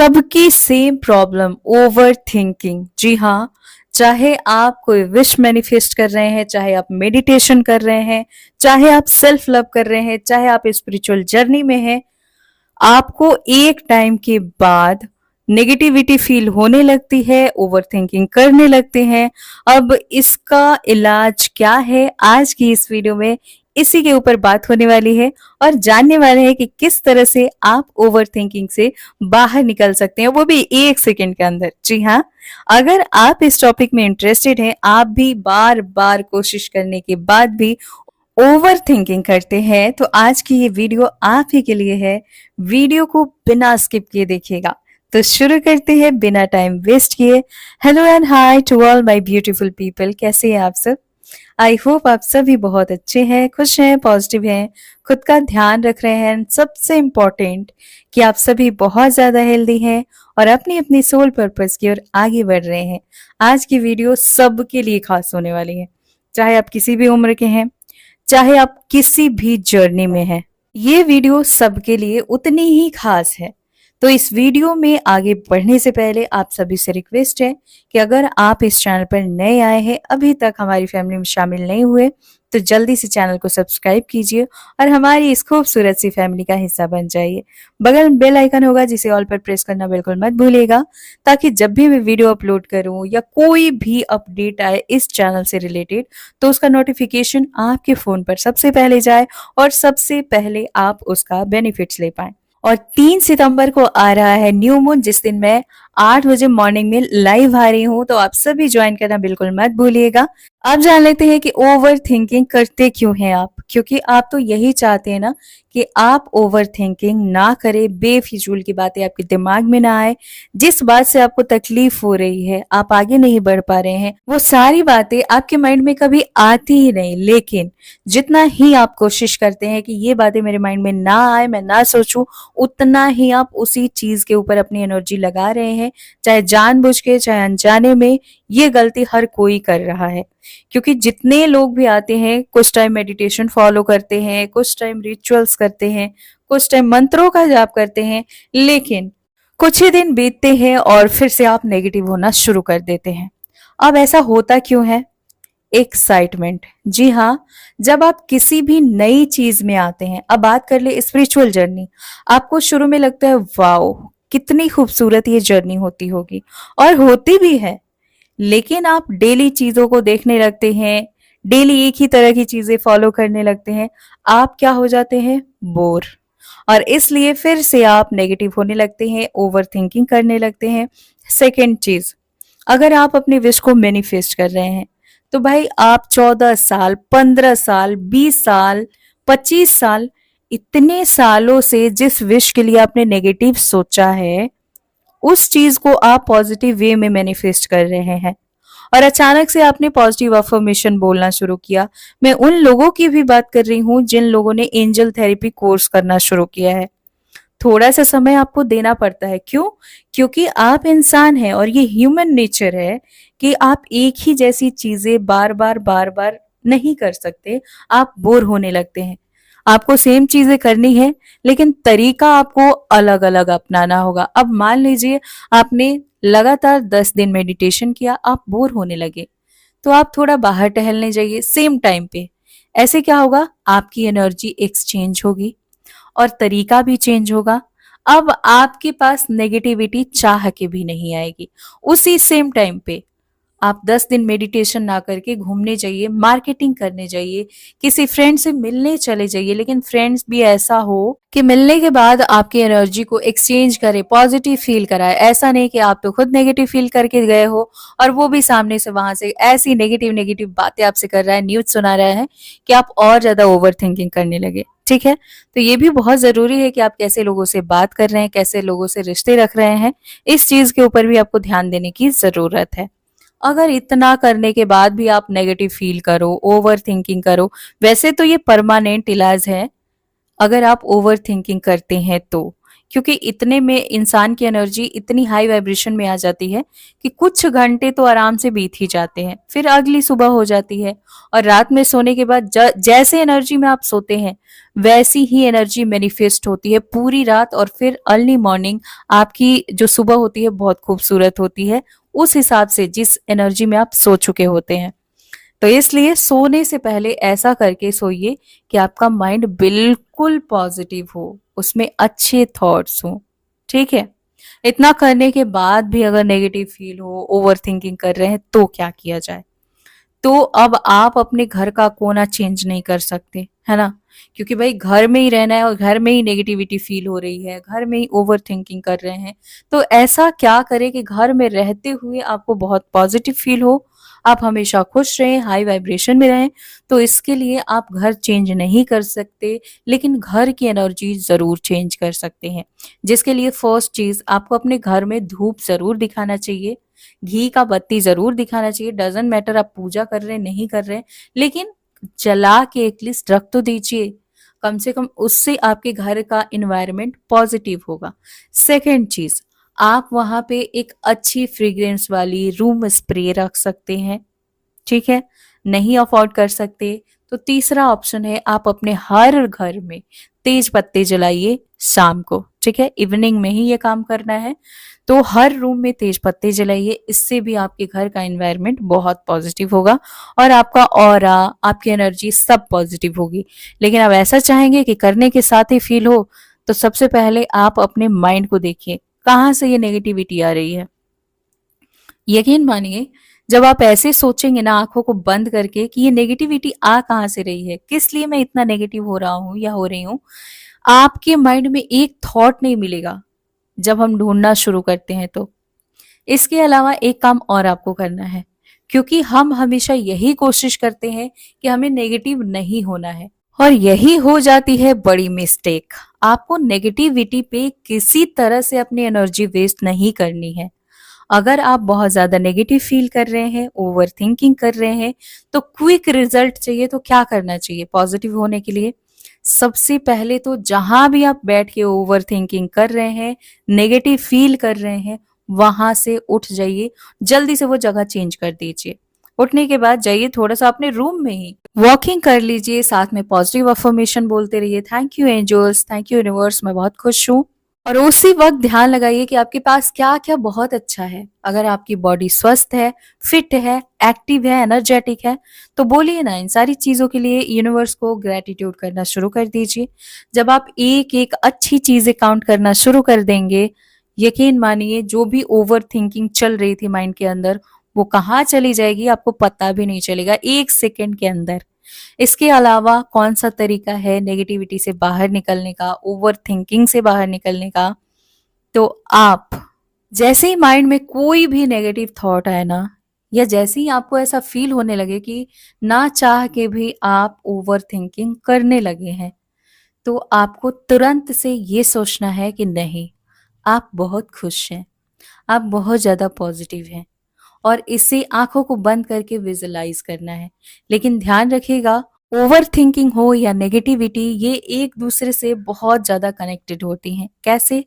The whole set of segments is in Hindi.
सबकी सेम प्रॉब्लम, ओवर थिंकिंग। जी हाँ, चाहे आप कोई विश मैनिफेस्ट कर रहे हैं, चाहे आप मेडिटेशन कर रहे हैं, चाहे आप सेल्फ लव कर रहे हैं, चाहे आप स्पिरिचुअल जर्नी में हैं, आपको एक टाइम के बाद नेगेटिविटी फील होने लगती है, ओवर थिंकिंग करने लगते हैं। अब इसका इलाज क्या है, आज की इस वीडियो में इसी के ऊपर बात होने वाली है और जानने वाले हैं कि किस तरह से आप ओवर थिंकिंग से बाहर निकल सकते हैं, वो भी 1 सेकेंड के अंदर। जी हाँ, अगर आप इस टॉपिक में इंटरेस्टेड हैं, आप भी बार बार कोशिश करने के बाद भी ओवर थिंकिंग करते हैं, तो आज की ये वीडियो आप ही के लिए है। वीडियो को बिना स्किप किए देखिएगा। तो शुरू करते हैं बिना टाइम वेस्ट किए। Hello and hi to all my beautiful people, कैसे हैं आप सब? आई होप आप सभी बहुत अच्छे हैं, खुश हैं, पॉजिटिव हैं, खुद का ध्यान रख रहे हैं। सबसे इम्पोर्टेंट कि आप सभी बहुत ज्यादा हेल्दी हैं और अपनी अपनी सोल पर्पस की ओर आगे बढ़ रहे हैं। आज की वीडियो सबके लिए खास होने वाली है, चाहे आप किसी भी उम्र के हैं, चाहे आप किसी भी जर्नी में हैं, ये वीडियो सबके लिए उतनी ही खास है। तो इस वीडियो में आगे बढ़ने से पहले आप सभी से रिक्वेस्ट है कि अगर आप इस चैनल पर नए आए हैं, अभी तक हमारी फैमिली में शामिल नहीं हुए, तो जल्दी से चैनल को सब्सक्राइब कीजिए और हमारी इस खूबसूरत सी फैमिली का हिस्सा बन जाइए। बगल में बेल आइकन होगा, जिसे ऑल पर प्रेस करना बिल्कुल मत भूलिएगा, ताकि जब भी मैं वीडियो अपलोड करूं या कोई भी अपडेट आए इस चैनल से रिलेटेड, तो उसका नोटिफिकेशन आपके फोन पर सबसे पहले जाए और सबसे पहले आप उसका बेनिफिट्स ले पाए। और 3 सितंबर को आ रहा है न्यू मून, जिस दिन मैं 8 बजे मॉर्निंग में लाइव आ रही हूँ, तो आप सभी ज्वाइन करना बिल्कुल मत भूलिएगा। अब जान लेते हैं कि ओवर थिंकिंग करते क्यों हैं आप, क्योंकि आप तो यही चाहते हैं ना कि आप ओवर थिंकिंग ना करें, बेफिजूल की बातें आपके दिमाग में ना आए। जिस बात से आपको तकलीफ हो रही है, आप आगे नहीं बढ़ पा रहे हैं, वो सारी बातें आपके माइंड में कभी आती ही नहीं। लेकिन जितना ही आप कोशिश करते हैं कि ये बातें मेरे माइंड में ना आए, मैं ना सोचूं, उतना ही आप उसी चीज के ऊपर अपनी एनर्जी लगा रहे हैं, चाहे जानबूझ के चाहे अनजाने में। ये गलती हर कोई कर रहा है, क्योंकि जितने लोग भी आते हैं, कुछ टाइम मेडिटेशन फॉलो करते हैं, कुछ टाइम रिचुअल्स करते हैं, कुछ टाइम मंत्रों का जाप करते हैं, लेकिन कुछ ही दिन बीतते हैं और फिर से आप नेगेटिव होना शुरू कर देते हैं। अब ऐसा होता क्यों है? एक्साइटमेंट। जी हाँ, जब आप किसी भी नई चीज में आते हैं, अब बात कर ले स्पिरिचुअल जर्नी, आपको शुरू में लगता है वाओ कितनी खूबसूरत ये जर्नी होती होगी, और होती भी है। लेकिन आप डेली चीजों को देखने लगते हैं, डेली एक ही तरह की चीजें फॉलो करने लगते हैं, आप क्या हो जाते हैं? बोर। और इसलिए फिर से आप नेगेटिव होने लगते हैं, ओवर थिंकिंग करने लगते हैं। सेकेंड चीज, अगर आप अपने विश को मैनिफेस्ट कर रहे हैं, तो भाई आप 14 साल, 15 साल, 20 साल, 25 साल, इतने सालों से जिस विश के लिए आपने नेगेटिव सोचा है, उस चीज को आप पॉजिटिव वे में मैनिफेस्ट कर रहे हैं। और अचानक से आपने पॉजिटिव अफर्मेशन बोलना शुरू किया। मैं उन लोगों की भी बात कर रही हूँ जिन लोगों ने एंजल थेरेपी कोर्स करना शुरू किया है। थोड़ा सा समय आपको देना पड़ता है, क्यों? क्योंकि आप इंसान हैं और ये ह्यूमन नेचर है कि आप एक ही जैसी चीजें बार बार नहीं कर सकते, आप बोर होने लगते हैं। आपको सेम चीजें करनी है, लेकिन तरीका आपको अलग अलग अपनाना होगा। अब मान लीजिए आपने लगातार 10 दिन मेडिटेशन किया, आप बोर होने लगे, तो आप थोड़ा बाहर टहलने जाइए सेम टाइम पे। ऐसे क्या होगा? आपकी एनर्जी एक्सचेंज होगी और तरीका भी चेंज होगा। अब आपके पास नेगेटिविटी चाह के भी नहीं आएगी। उसी सेम टाइम पे आप 10 दिन मेडिटेशन ना करके घूमने जाइए, मार्केटिंग करने जाइए, किसी फ्रेंड से मिलने चले जाइए, लेकिन फ्रेंड्स भी ऐसा हो कि मिलने के बाद आपकी एनर्जी को एक्सचेंज करे, पॉजिटिव फील कराए। ऐसा नहीं कि आप तो खुद नेगेटिव फील करके गए हो और वो भी सामने से वहां से ऐसी नेगेटिव नेगेटिव बातें आपसे कर रहा है, न्यूज सुना रहा है कि आप और ज्यादा ओवर थिंकिंग करने लगे। ठीक है, तो ये भी बहुत जरूरी है कि आप कैसे लोगों से बात कर रहे हैं, कैसे लोगों से रिश्ते रख रहे हैं, इस चीज के ऊपर भी आपको ध्यान देने की जरूरत है। अगर इतना करने के बाद भी आप नेगेटिव फील करो, ओवर थिंकिंग करो, वैसे तो ये परमानेंट इलाज है अगर आप ओवर थिंकिंग करते हैं तो, क्योंकि इतने में इंसान की एनर्जी इतनी हाई वाइब्रेशन में आ जाती है कि कुछ घंटे तो आराम से बीत ही जाते हैं, फिर अगली सुबह हो जाती है। और रात में सोने के बाद जैसे एनर्जी में आप सोते हैं वैसी ही एनर्जी मैनिफेस्ट होती है पूरी रात, और फिर अर्ली मॉर्निंग आपकी जो सुबह होती है बहुत खूबसूरत होती है उस हिसाब से जिस एनर्जी में आप सो चुके होते हैं। तो इसलिए सोने से पहले ऐसा करके सोइए कि आपका माइंड बिल्कुल पॉजिटिव हो, उसमें अच्छे थॉट्स हो। ठीक है। इतना करने के बाद भी अगर नेगेटिव फील हो, ओवर थिंकिंग कर रहे हैं, तो क्या किया जाए? तो अब आप अपने घर का कोना चेंज नहीं कर सकते, है ना? क्योंकि भाई घर में ही रहना है और घर में ही नेगेटिविटी फील हो रही है, घर में ही ओवर थिंकिंग कर रहे हैं। तो ऐसा क्या करें कि घर में रहते हुए आपको बहुत पॉजिटिव फील हो, आप हमेशा खुश रहें, हाई वाइब्रेशन में रहें। तो इसके लिए आप घर चेंज नहीं कर सकते, लेकिन घर की एनर्जी ज़रूर चेंज कर सकते हैं। जिसके लिए फर्स्ट चीज़, आपको अपने घर में धूप ज़रूर दिखाना चाहिए, घी का बत्ती ज़रूर दिखाना चाहिए। डज़न्ट मैटर आप पूजा कर रहे हैं, नहीं कर रहे हैं, लेकिन जला के एटलीस्ट रख तो दीजिए। कम से कम उससे आपके घर का एनवायरनमेंट पॉजिटिव होगा। सेकंड चीज़, आप वहाँ पे एक अच्छी फ्रेग्रेंस वाली रूम स्प्रे रख सकते हैं। ठीक है। नहीं अफोर्ड कर सकते तो तीसरा ऑप्शन है, आप अपने हर घर में तेज पत्ते जलाइए शाम को। ठीक है, इवनिंग में ही ये काम करना है। तो हर रूम में तेज पत्ते जलाइए, इससे भी आपके घर का एनवायरनमेंट बहुत पॉजिटिव होगा और आपका ऑरा, आपकी एनर्जी सब पॉजिटिव होगी। लेकिन आप ऐसा चाहेंगे कि करने के साथ ही फील हो, तो सबसे पहले आप अपने माइंड को देखिए कहाँ से ये नेगेटिविटी आ रही है। यकीन मानिए, जब आप ऐसे सोचेंगे ना आंखों को बंद करके कि ये नेगेटिविटी आ कहाँ से रही है, किस लिए मैं इतना नेगेटिव हो रहा हूँ या हो रही हूँ, आपके माइंड में एक थॉट नहीं मिलेगा जब हम ढूंढना शुरू करते हैं। तो इसके अलावा एक काम और आपको करना है, क्योंकि हम हमेशा यही कोशिश करते हैं कि हमें नेगेटिव नहीं होना है, और यही हो जाती है बड़ी मिस्टेक। आपको नेगेटिविटी पे किसी तरह से अपनी एनर्जी वेस्ट नहीं करनी है। अगर आप बहुत ज्यादा नेगेटिव फील कर रहे हैं, ओवर थिंकिंग कर रहे हैं, तो क्विक रिजल्ट चाहिए तो क्या करना चाहिए पॉजिटिव होने के लिए? सबसे पहले तो जहां भी आप बैठ के ओवर थिंकिंग कर रहे हैं, नेगेटिव फील कर रहे हैं, वहां से उठ जाइए, जल्दी से वो जगह चेंज कर दीजिए। उठने के बाद जाइए थोड़ा सा अपने रूम में ही वॉकिंग कर लीजिए, साथ में पॉजिटिव अफर्मेशन बोलते रहिए, thank you angels, thank you universe, मैं बहुत खुश हूँ। और उसी वक्त ध्यान लगाइए कि आपके पास क्या क्या बहुत अच्छा है। अगर आपकी बॉडी स्वस्थ है, फिट है, एक्टिव है, एनर्जेटिक है, तो बोलिए ना इन सारी चीजों के लिए यूनिवर्स को ग्रेटिट्यूड करना शुरू कर दीजिए। जब आप एक एक अच्छी चीजें काउंट करना शुरू कर देंगे, यकीन मानिए जो भी ओवर थिंकिंग चल रही थी माइंड के अंदर, वो कहाँ चली जाएगी आपको पता भी नहीं चलेगा, 1 सेकेंड के अंदर। इसके अलावा कौन सा तरीका है नेगेटिविटी से बाहर निकलने का, ओवर थिंकिंग से बाहर निकलने का? तो आप जैसे ही माइंड में कोई भी नेगेटिव थॉट आए ना, या जैसे ही आपको ऐसा फील होने लगे कि ना चाह के भी आप ओवर थिंकिंग करने लगे हैं, तो आपको तुरंत से ये सोचना है कि नहीं, आप बहुत खुश हैं, आप बहुत ज्यादा पॉजिटिव हैं, और इसे आंखों को बंद करके विजुलाइज करना है। लेकिन ध्यान रखिएगा, ओवर थिंकिंग हो या नेगेटिविटी, ये एक दूसरे से बहुत ज्यादा कनेक्टेड होती हैं। कैसे?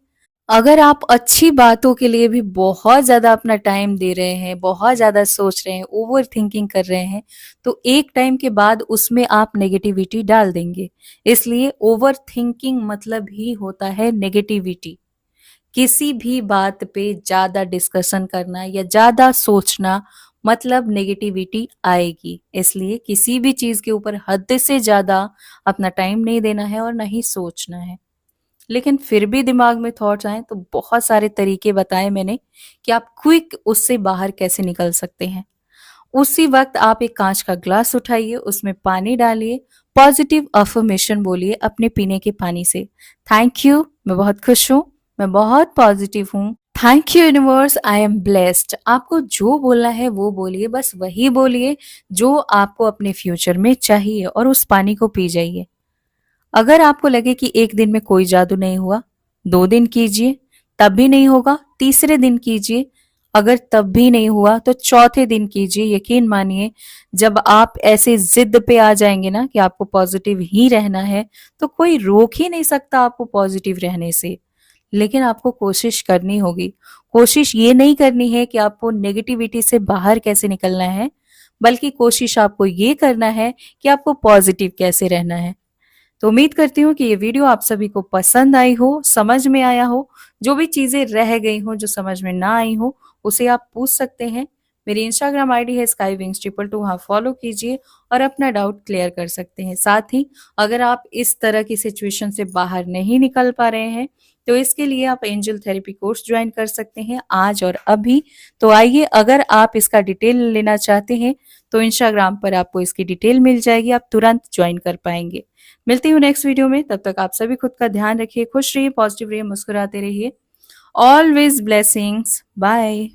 अगर आप अच्छी बातों के लिए भी बहुत ज्यादा अपना टाइम दे रहे हैं, बहुत ज्यादा सोच रहे हैं, ओवर थिंकिंग कर रहे हैं, तो एक टाइम के बाद उसमें आप नेगेटिविटी डाल देंगे। इसलिए ओवर थिंकिंग मतलब ही होता है नेगेटिविटी। किसी भी बात पे ज्यादा डिस्कशन करना या ज्यादा सोचना मतलब नेगेटिविटी आएगी। इसलिए किसी भी चीज के ऊपर हद से ज्यादा अपना टाइम नहीं देना है और नहीं सोचना है। लेकिन फिर भी दिमाग में थॉट्स आए तो बहुत सारे तरीके बताए मैंने कि आप क्विक उससे बाहर कैसे निकल सकते हैं। उसी वक्त आप एक कांच का ग्लास उठाइए, उसमें पानी डालिए, पॉजिटिव अफर्मेशन बोलिए अपने पीने के पानी से, थैंक यू, मैं बहुत खुश हूँ, मैं बहुत पॉजिटिव हूँ, thank you universe, I am blessed. आपको जो बोलना है वो बोलिए, बस वही बोलिए जो आपको अपने फ्यूचर में चाहिए, और उस पानी को पी जाइए। अगर आपको लगे कि एक दिन में कोई जादू नहीं हुआ, 2 दिन कीजिए, तब भी नहीं होगा, तीसरे दिन कीजिए, अगर तब भी नहीं हुआ तो चौथे दिन कीजिए। यकीन मानिए, जब आप ऐसे जिद पे आ जाएंगे ना कि आपको पॉजिटिव ही रहना है, तो कोई रोक ही नहीं सकता आपको पॉजिटिव रहने से। लेकिन आपको कोशिश करनी होगी। कोशिश ये नहीं करनी है कि आपको नेगेटिविटी से बाहर कैसे निकलना है, बल्कि कोशिश आपको ये करना है कि आपको पॉजिटिव कैसे रहना है। तो उम्मीद करती हूँ कि ये वीडियो आप सभी को पसंद आई हो, समझ में आया हो। जो भी चीज़ें रह गई हो, जो समझ में ना आई हो, उसे आप पूछ सकते हैं। मेरी इंस्टाग्राम आईडी है skywings222, वहाँ फॉलो कीजिए और अपना डाउट क्लियर कर सकते हैं। साथ ही अगर आप इस तरह की सिचुएशन से बाहर नहीं निकल पा रहे हैं, तो इसके लिए आप एंजल थेरेपी कोर्स ज्वाइन कर सकते हैं आज और अभी। तो आइए, अगर आप इसका डिटेल लेना चाहते हैं तो इंस्टाग्राम पर आपको इसकी डिटेल मिल जाएगी, आप तुरंत ज्वाइन कर पाएंगे। मिलती हूँ नेक्स्ट वीडियो में, तब तक आप सभी खुद का ध्यान रखिए, खुश रहिए, पॉजिटिव रहिए, मुस्कुराते रहिए। Always blessings, bye.